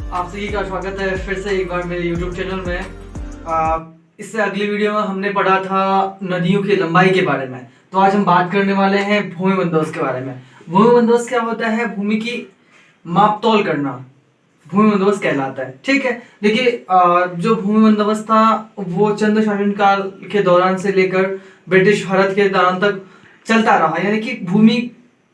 आप सभी का स्वागत है फिर से एक बार मेरे YouTube चैनल में। इससे अगली वीडियो में हमने पढ़ा था नदियों की लंबाई के बारे में। तो आज हम बात करने वाले हैं भूमि बंदोबस्त के बारे में। भूमि बंदोबस्त क्या होता है? भूमि की माप तौल करना भूमि बंदोबस्त कहलाता है। ठीक है, देखिए जो भूमि बंदोबस्त था वो चंद्र शासन काल के दौरान से लेकर ब्रिटिश भारत के दौरान तक चलता रहा। यानी कि भूमि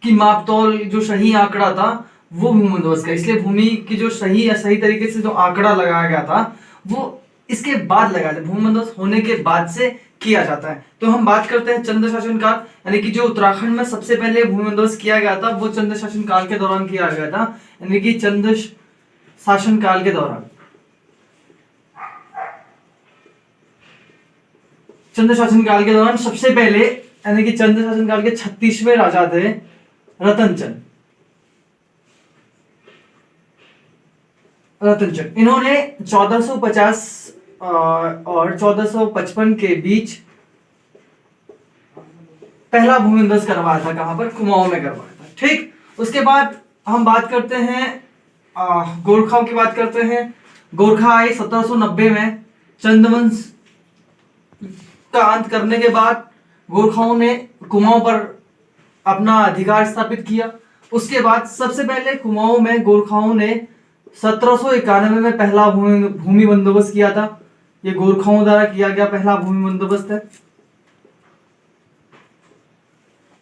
की माप तौल जो सही आंकड़ा था वो भूमि बंदोबस्त का। इसलिए भूमि की जो सही या सही तरीके से जो आंकड़ा लगाया गया था वो इसके बाद लगाया था, भूमि बंदोबस्त होने के बाद से किया जाता है। तो हम बात करते हैं चंद्र शासन काल, यानी कि जो उत्तराखंड में सबसे पहले भूमि बंदोबस्त किया गया था वो चंद्र शासन काल के दौरान किया गया था। यानी कि चंद्र शासन काल के दौरान, चंद्र शासन काल के दौरान सबसे पहले, यानी कि चंद्र शासन काल के 36वें राजा थे रतनचंद। इन्होंने 1450 और 1455 के बीच पहला भूमि बंदोबस्त करवाया था। कहां पर? कुमाऊं में करवाया था। ठीक, उसके बाद हम बात करते हैं गोरखाओं की बात करते हैं। गोरखा आए 1790 में। चंद्रवंश का अंत करने के बाद गोरखाओं ने कुमाऊं पर अपना अधिकार स्थापित किया। उसके बाद सबसे पहले कुमाऊं में गोरखाओं ने 1791 में पहला भूमि बंदोबस्त किया था। ये गोरखाओं द्वारा किया गया पहला भूमि बंदोबस्त है।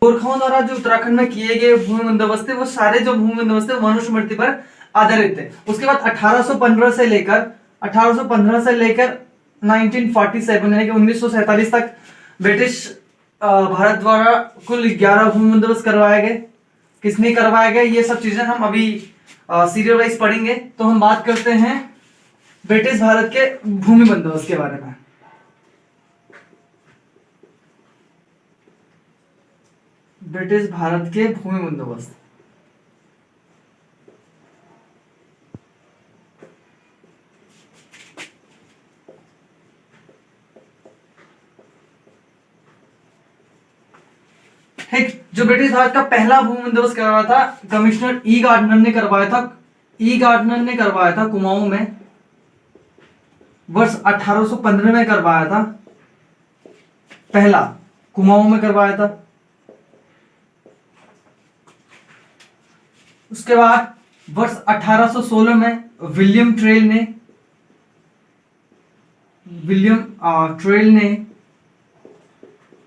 गोरखाओं द्वारा जो उत्तराखंड में किए गए भूमि बंदोबस्त थे वो सारे जो भूमि बंदोबस्त थे मनुस्मृति पर आधारित थे। उसके बाद 1815 से लेकर 1947 यानी कि 1947 तक ब्रिटिश भारत द्वारा कुल 11 भूमि बंदोबस्त करवाए गए। किसने करवाए गए ये सब चीजें हम अभी सीरियल वाइज पढ़ेंगे। तो हम बात करते हैं ब्रिटिश भारत के भूमि बंदोबस्त के बारे में। ब्रिटिश भारत के भूमि बंदोबस्त, ठीक, जो ब्रिटिश भारत का पहला भूमि बंदोबस्त करवाया था कमिश्नर ई गार्डनर ने करवाया था। ई गार्डनर ने करवाया था कुमाऊं में, वर्ष 1815 में करवाया था। पहला कुमाऊं में करवाया था। उसके बाद वर्ष 1816 में विलियम ट्रेल ने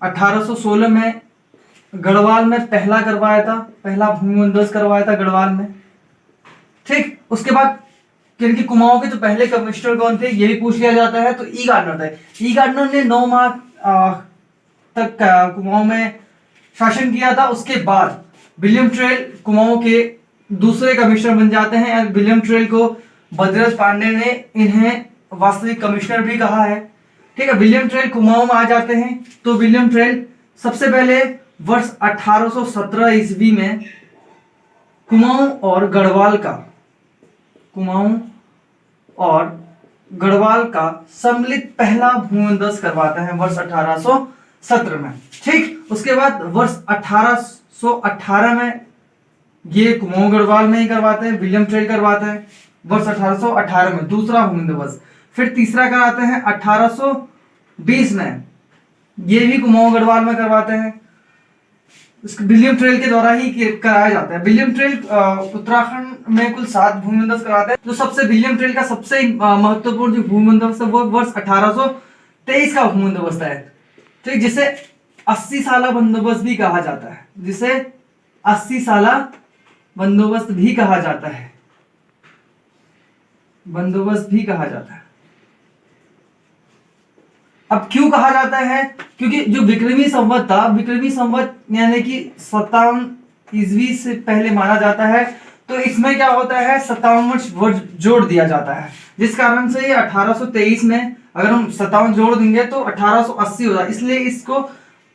1816 में गढ़वाल में पहला करवाया था, पहला भूमि बंदोबस्त करवाया था गढ़वाल में। ठीक, उसके बाद क्योंकि कुमाऊं के जो पहले कमिश्नर कौन थे ये भी पूछ लिया जाता है, तो ई गार्डनर थे। ई गार्डनर ने 9 माह तक कुमाऊं में शासन किया था। उसके बाद विलियम ट्रेल कुमाऊं के दूसरे कमिश्नर बन जाते हैं। विलियम ट्रेल को भद्रज पांडे ने इन्हें वास्तविक कमिश्नर भी कहा है। ठीक है, विलियम ट्रेल कुमाऊं में आ जाते हैं। तो विलियम ट्रेल सबसे पहले वर्ष 1817 ईस्वी में कुमाऊं और गढ़वाल का सम्मिलित पहला भूमि बंदोबस्त करवाते हैं वर्ष 1817 में। ठीक, उसके बाद वर्ष 1818 में ये कुमाऊं गढ़वाल में ही करवाते हैं, विलियम ट्रेल करवाते हैं वर्ष 1818 में दूसरा भूमि बंदोबस्त। फिर तीसरा कराते हैं 1820 में, ये भी कुमाऊं गढ़वाल में करवाते हैं। विलियम ट्रेल के द्वारा ही कराया जाता है। विलियम ट्रेल उत्तराखंड में कुल 7 भूमि बंदोबस्त कराते हैं। तो विलियम ट्रेल का सबसे महत्वपूर्ण जो भूमि बंदोबस्त है वो वर्ष 1823 का भूमि बंदोबस्त है। ठीक, जिसे 80 साला बंदोबस्त भी कहा जाता है, जिसे 80 साला बंदोबस्त भी कहा जाता है, बंदोबस्त भी कहा जाता है। अब क्यों कहा जाता है? क्योंकि जो विक्रमी संवत था, विक्रमी संवत यानी कि 57 ईस्वी से पहले माना जाता है। तो इसमें क्या होता है, 57 वर्ष जोड़ दिया जाता है, जिस कारण से ये 1823 में अगर हम 57 जोड़ देंगे तो 1880 होगा। इसलिए इसको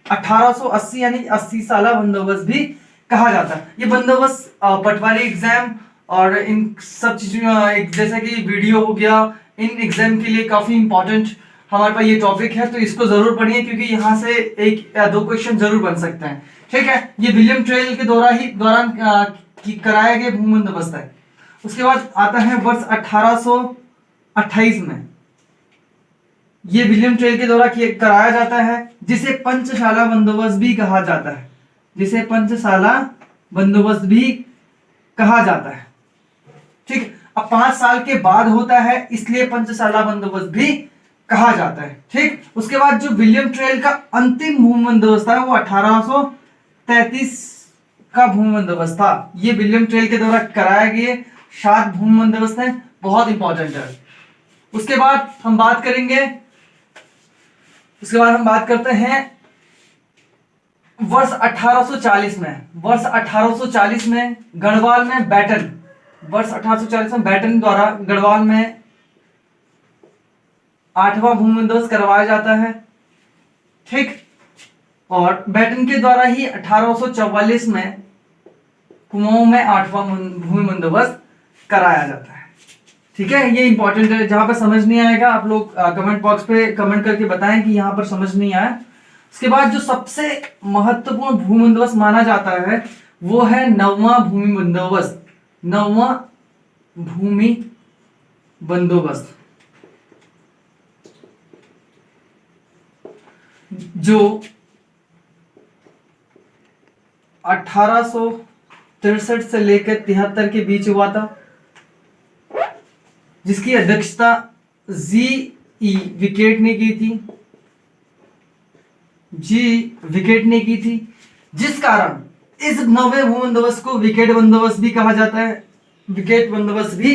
1880 यानी 80 साला बंदोबस्त भी कहा जाता है। ये बंदोबस्त पटवारी एग्जाम और इन सब चीजों जैसे कि वीडियो हो गया, इन एग्जाम के लिए काफी इंपॉर्टेंट हमारे पास ये टॉपिक है। तो इसको जरूर पढ़िए क्योंकि यहाँ से 1 या 2 क्वेश्चन जरूर बन सकते हैं। ठीक है, ये विलियम ट्रेल के दौरान कराया गया भूमि बंदोबस्त है। उसके बाद आता है वर्ष 1828 में, ये विलियम टेल के द्वारा कराया जाता है, जिसे पंचशाला बंदोबस्त भी कहा जाता है, जिसे पंचशाला बंदोबस्त भी कहा जाता है। ठीक, अब 5 साल के बाद होता है, इसलिए पंचशाला बंदोबस्त भी कहा जाता है। ठीक, उसके बाद जो विलियम टेल का अंतिम भूमि बंदोबस्त था वो 1833 का भूमि बंदोबस्त था। ये विलियम टेल के द्वारा कराया गया 7 भूमि बंदोबस्त है, बहुत इंपॉर्टेंट है। उसके बाद हम बात करते हैं वर्ष 1840 में। वर्ष 1840 में गढ़वाल में बैटन, वर्ष 1840 में बैटन द्वारा गढ़वाल में 8वां भूमि बंदोबस्त करवाया जाता है। ठीक, और बैटन के द्वारा ही 1844 में कुमाऊं में 8वां भूमि बंदोबस्त कराया जाता है। ठीक है, ये इंपॉर्टेंट है। जहां पर समझ नहीं आएगा आप लोग कमेंट बॉक्स पे कमेंट करके बताएं कि यहां पर समझ नहीं आया। उसके बाद जो सबसे महत्वपूर्ण भूमि बंदोबस्त माना जाता है वो है 9वां भूमि बंदोबस्त। 9वां भूमि बंदोबस्त जो 1863 से लेकर 73 के बीच हुआ था, जिसकी अध्यक्षता विकेट ने की थी, जिस कारण इस 9वें भूमि बंदोबस्त को विकेट बंदोबस्त भी कहा जाता है, विकेट बंदोबस्त भी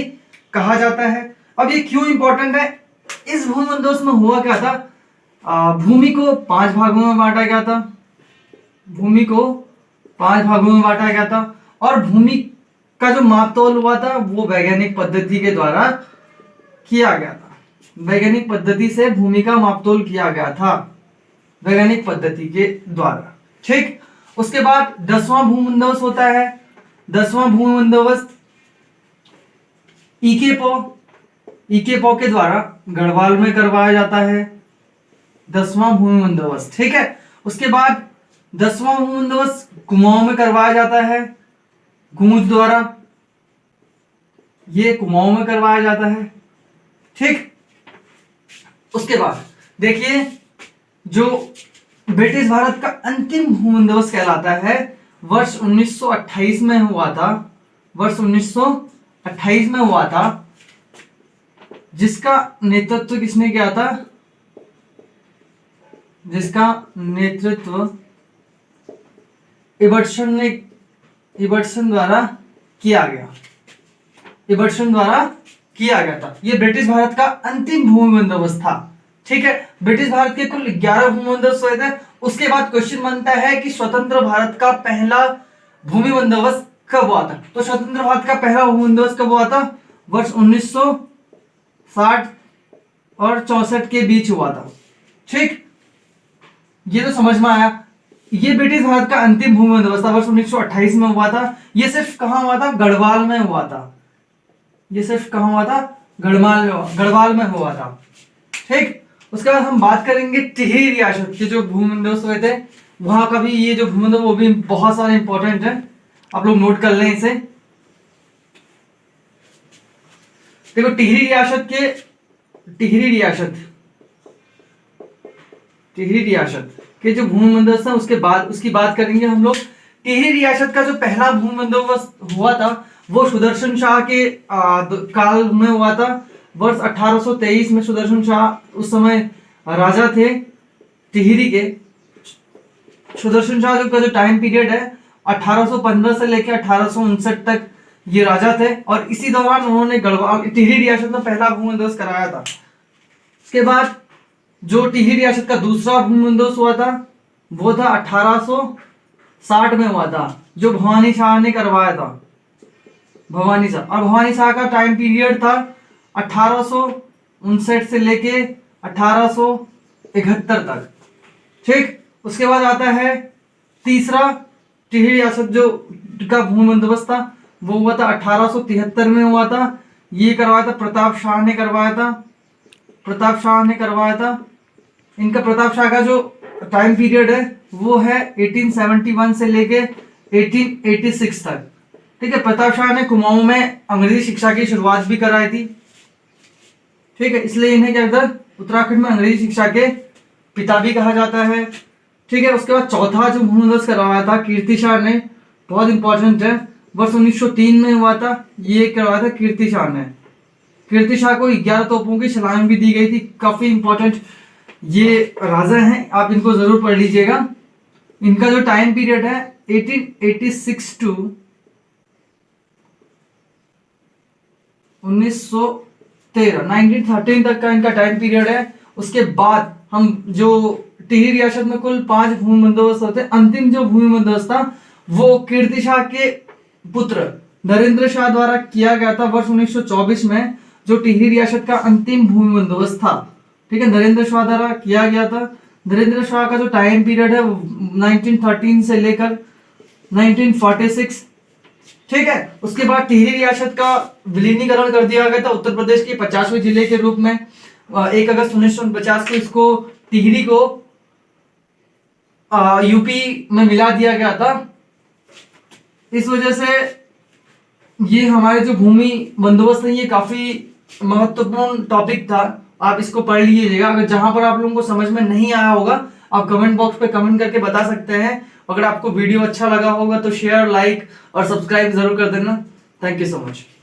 कहा जाता है। अब ये क्यों इंपॉर्टेंट है? इस भूमि बंदोबस्त में हुआ क्या था, भूमि को 5 भागों में बांटा गया था, भूमि को 5 भागों में बांटा गया था, और भूमि का जो मापतोल हुआ था वो वैज्ञानिक पद्धति के द्वारा किया गया था। वैज्ञानिक पद्धति से भूमि का मापतोल किया गया था, वैज्ञानिक पद्धति के द्वारा। ठीक, उसके बाद 10वां भूमि बंदोबस्त होता है। 10वां भूमि बंदोबस्त ईकेपो के द्वारा गढ़वाल में करवाया जाता है, 10वां भूमि बंदोबस्त। ठीक है, उसके बाद 10वां भूमि बंदोबस्त कुमाऊं में करवाया जाता है, गूंज द्वारा, ये कुमाऊं में करवाया जाता है। ठीक, उसके बाद देखिए जो ब्रिटिश भारत का अंतिम भूमि बंदोबस्त कहलाता है, वर्ष 1928 में हुआ था, वर्ष 1928 में हुआ था, जिसका नेतृत्व किसने किया था, जिसका नेतृत्व इबर्टसन द्वारा किया गया, इबर्टसन द्वारा किया गया था। यह ब्रिटिश भारत का अंतिम भूमि बंदोबस्त था। ठीक है, ब्रिटिश भारत के कुल 11 भूमि बंदोबस्त हुए थे। उसके बाद क्वेश्चन बनता है कि स्वतंत्र भारत का पहला भूमि बंदोबस्त कब हुआ था? तो स्वतंत्र भारत का पहला भूमि बंदोबस्त कब हुआ था? वर्ष 1960 और 64 के बीच हुआ था। ठीक, ये तो समझ में आया। ये ब्रिटिश भारत का अंतिम भूमि बंदोबस्त था, वर्ष 1928 में हुआ था। ये सिर्फ कहां हुआ था? गढ़वाल में हुआ था। ये सिर्फ कहां हुआ था? गढ़वाल में हुआ था। ठीक, उसके बाद हम बात करेंगे टिहरी रियासत के जो भूमि बंदोबस्त हुए थे, वहां का भी ये जो भूमि बंदोबस्त वो भी बहुत सारे इंपॉर्टेंट है, आप लोग नोट कर लें इसे। देखो टिहरी रियासत के जो भूमि बंदोबस्त है उसकी बात करेंगे हम लोग। टिहरी रियासत का जो पहला भूमि बंदोबस्त हुआ था वो सुदर्शन शाह के काल में हुआ था, वर्ष 1823 में। सुदर्शन शाह उस समय राजा थे टिहरी के। सुदर्शन शाह का जो टाइम पीरियड है 1815 से लेकर 1859 तक ये राजा थे, और इसी दौरान उन्होंने टिहरी रियासत में पहला भूमि बंदोबस्त कराया था। उसके बाद जो टिहरी रियासत का दूसरा भूमि बंदोबस्त हुआ था वो था 1860 में हुआ था, जो भवानी शाह ने करवाया था। भवानी शाह का टाइम पीरियड था 1859 से लेके 1871 तक। ठीक, उसके बाद आता है तीसरा टिहरी रियासत जो का भूमि बंदोबस्त था वो हुआ था 1873 में हुआ था। ये करवाया था प्रताप शाह ने करवाया था। इनका प्रताप शाह का जो टाइम पीरियड है वो है 1871 से लेके 1886 तक। ठीक है, प्रताप शाह ने कुमाऊं में अंग्रेजी शिक्षा की शुरुआत भी कराई थी। ठीक है, इसलिए इन्हें क्या कहते हैं, उत्तराखंड में अंग्रेजी शिक्षा के पिता भी कहा जाता है। ठीक है, उसके बाद चौथा जो भूमिधस करवाया था कीर्ति शाह ने, बहुत इंपॉर्टेंट है, वर्ष 1903 में हुआ था, ये करवाया था कीर्ति शाह ने। कीर्ति शाह को 11 तोपों की सलामी भी दी गई थी। काफी इंपॉर्टेंट ये राजा हैं, आप इनको जरूर पढ़ लीजिएगा। इनका जो टाइम पीरियड है 1886 टू 1913 तक का इनका टाइम पीरियड है। उसके बाद हम जो टिहरी रियासत में कुल 5 भूमि बंदोबस्त होते हैं, अंतिम जो भूमि बंदोबस्त था वो कीर्ति शाह के पुत्र नरेंद्र शाह द्वारा किया गया था वर्ष 1924 में, जो टिहरी रियासत का अंतिम भूमि बंदोबस्त था। ठीक है, नरेंद्र शाह द्वारा किया गया था। नरेंद्र शाह का जो टाइम पीरियड है 1913 से लेकर 1946। ठीक है, उसके बाद टिहरी रियासत का विलीनीकरण कर दिया गया था उत्तर प्रदेश के 50वें जिले के रूप में। 1 अगस्त 1949 को इसको टिहरी को यूपी में मिला दिया गया था। इस वजह से ये हमारे जो भूमि बंदोबस्त है ये काफी महत्वपूर्ण टॉपिक था, आप इसको पढ़ लीजिएगा। अगर जहां पर आप लोगों को समझ में नहीं आया होगा आप कमेंट बॉक्स पे कमेंट करके बता सकते हैं। अगर आपको वीडियो अच्छा लगा होगा तो शेयर, लाइक और सब्सक्राइब जरूर कर देना। Thank you so much.